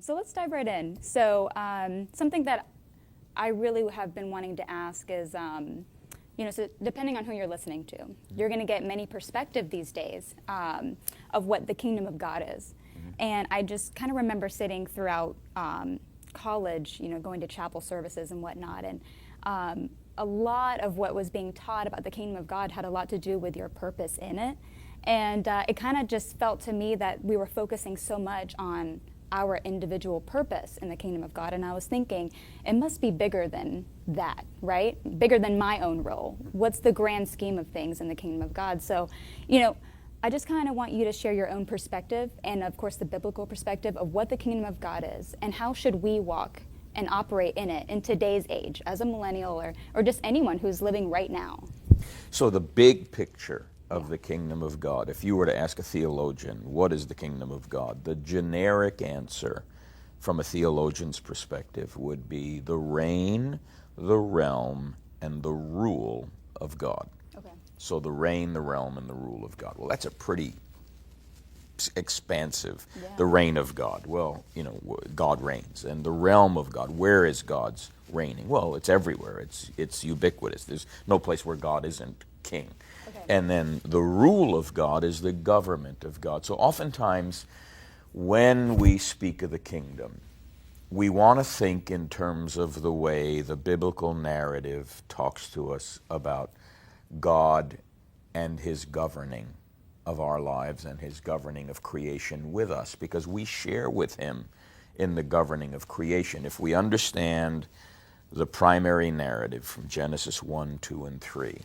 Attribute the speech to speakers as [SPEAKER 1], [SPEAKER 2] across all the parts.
[SPEAKER 1] So let's dive right in. So something that I really have been wanting to ask is, so depending on who you're listening to, you're going to get many perspective these days of what the kingdom of God is. And I just kind of remember sitting throughout college, going to chapel services and whatnot, and a lot of what was being taught about the kingdom of God had a lot to do with your purpose in it. And it kind of just felt to me that we were focusing so much on our individual purpose in the kingdom of God. And I was thinking, it must be bigger than that, right? Bigger than my own role. What's the grand scheme of things in the kingdom of God? So, I just kind of want you to share your own perspective and, of course, the biblical perspective of what the kingdom of God is and how should we walk and operate in it in today's age as a millennial or just anyone who's living right now.
[SPEAKER 2] So the big picture of the kingdom of God, if you were to ask a theologian, what is the kingdom of God? The generic answer from a theologian's perspective would be the reign, the realm, and the rule of God.
[SPEAKER 1] Okay.
[SPEAKER 2] So the reign, the realm, and the rule of God. Well, that's a pretty expansive, the reign of God. Well, God reigns. And the realm of God, where is God's reigning? Well, it's everywhere. It's ubiquitous. There's no place where God isn't king.
[SPEAKER 1] Okay.
[SPEAKER 2] And then the rule of God is the government of God. So oftentimes when we speak of the kingdom, we want to think in terms of the way the biblical narrative talks to us about God and his governing of our lives and his governing of creation with us, because we share with him in the governing of creation. If we understand the primary narrative from Genesis 1, 2, and 3,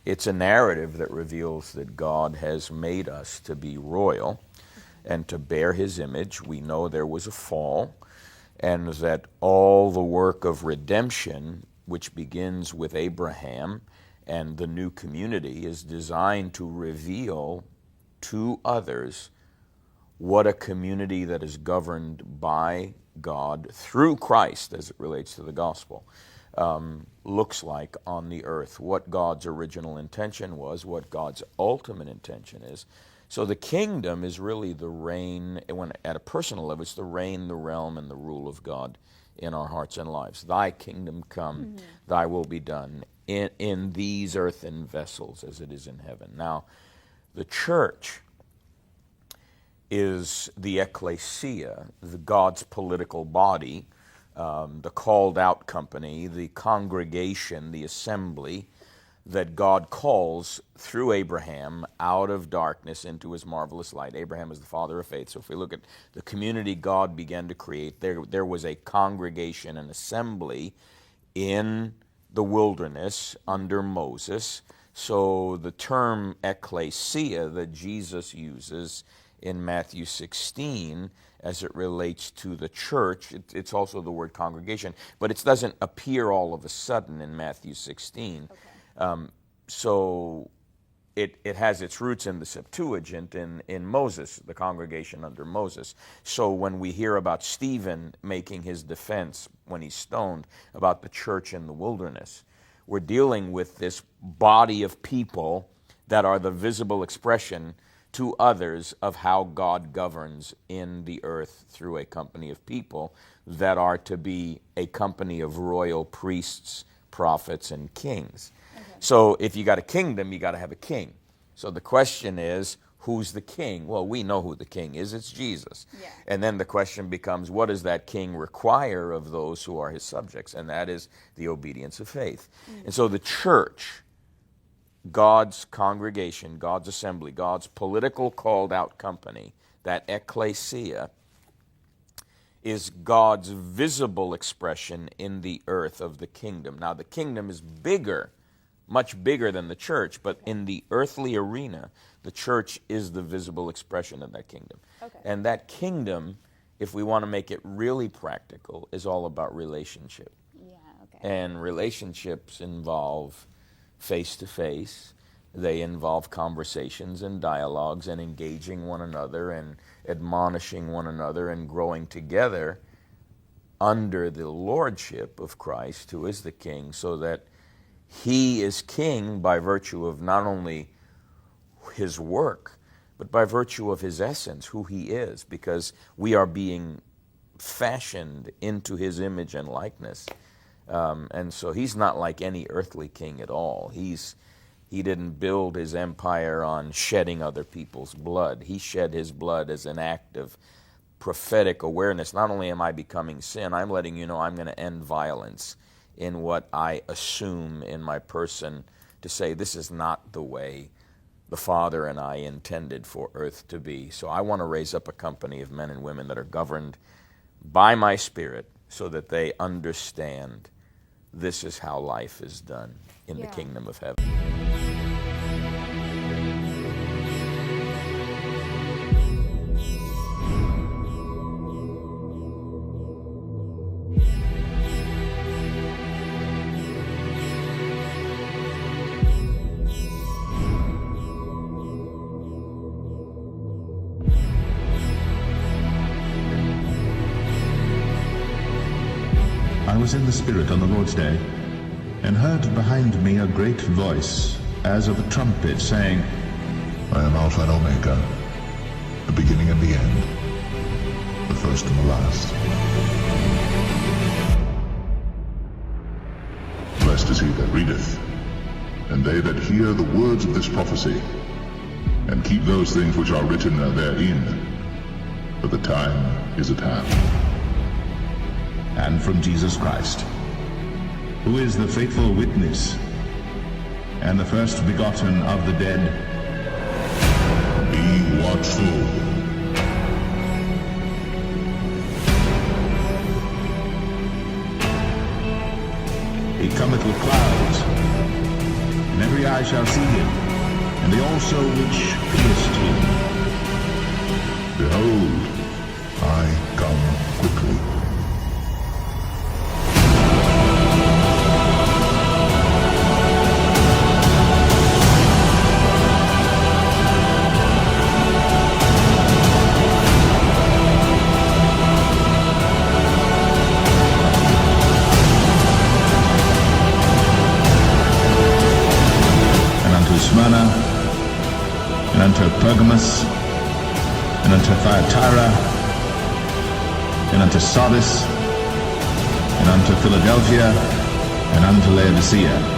[SPEAKER 2] it's a narrative that reveals that God has made us to be royal and to bear his image. We know there was a fall, and that all the work of redemption, which begins with Abraham and the new community, is designed to reveal to others what a community that is governed by God through Christ, as it relates to the gospel, looks like on the earth, what God's original intention was, what God's ultimate intention is. So the kingdom is really the reign, when at a personal level, it's the reign, the realm, and the rule of God in our hearts and lives. Thy kingdom come, thy will be done in these earthen vessels as it is in heaven. Now, the church is the ecclesia, God's political body, the called out company, the congregation, the assembly that God calls through Abraham out of darkness into his marvelous light. Abraham is the father of faith. So if we look at the community God began to create, there was a congregation, an assembly in the wilderness under Moses. So the term ecclesia that Jesus uses in Matthew 16 as it relates to the church, it's also the word congregation, but it doesn't appear all of a sudden in Matthew 16. Okay. So it has its roots in the Septuagint in Moses, the congregation under Moses. So when we hear about Stephen making his defense when he's stoned about the church in the wilderness, we're dealing with this body of people that are the visible expression to others of how God governs in the earth through a company of people that are to be a company of royal priests, prophets, and kings. Okay. So if you got a kingdom, you got to have a king. So the question is, who's the king? Well, we know who the king is. It's Jesus. Yeah. And then the question becomes, what does that king require of those who are his subjects? And that is the obedience of faith. And so the church, God's congregation, God's assembly, God's political called out company, that ecclesia, is God's visible expression in the earth of the kingdom. Now the kingdom is bigger, much bigger than the church, but in the earthly arena, the church is the visible expression of that kingdom. Okay. And that kingdom, if we want to make it really practical, is all about relationship.
[SPEAKER 1] Yeah, okay.
[SPEAKER 2] And relationships involve face-to-face. They involve conversations and dialogues and engaging one another and admonishing one another and growing together under the lordship of Christ, who is the king, so that he is king by virtue of not only his work, but by virtue of his essence, who he is, because we are being fashioned into his image and likeness. And so he's not like any earthly king at all. He didn't build his empire on shedding other people's blood. He shed his blood as an act of prophetic awareness. Not only am I becoming sin, I'm letting you know I'm going to end violence in what I assume in my person, to say this is not the way the Father and I intended for earth to be. So I want to raise up a company of men and women that are governed by my Spirit, so that they understand this is how life is done in the kingdom of heaven.
[SPEAKER 3] I was in the Spirit on the Lord's day, and heard behind me a great voice, as of a trumpet, saying,
[SPEAKER 4] I am Alpha and Omega, the beginning and the end, the first and the last. Blessed is he that readeth, and they that hear the words of this prophecy, and keep those things which are written therein, for the time is at hand.
[SPEAKER 3] And from Jesus Christ, who is the faithful witness, and the first begotten of the dead,
[SPEAKER 4] Be watchful.
[SPEAKER 3] he cometh with clouds, and every eye shall see him, and they also which pierced him.
[SPEAKER 4] Behold, I come quickly.
[SPEAKER 3] Smyrna, and unto Pergamos, and unto Thyatira, and unto Sardis, and unto Philadelphia, and unto Laodicea.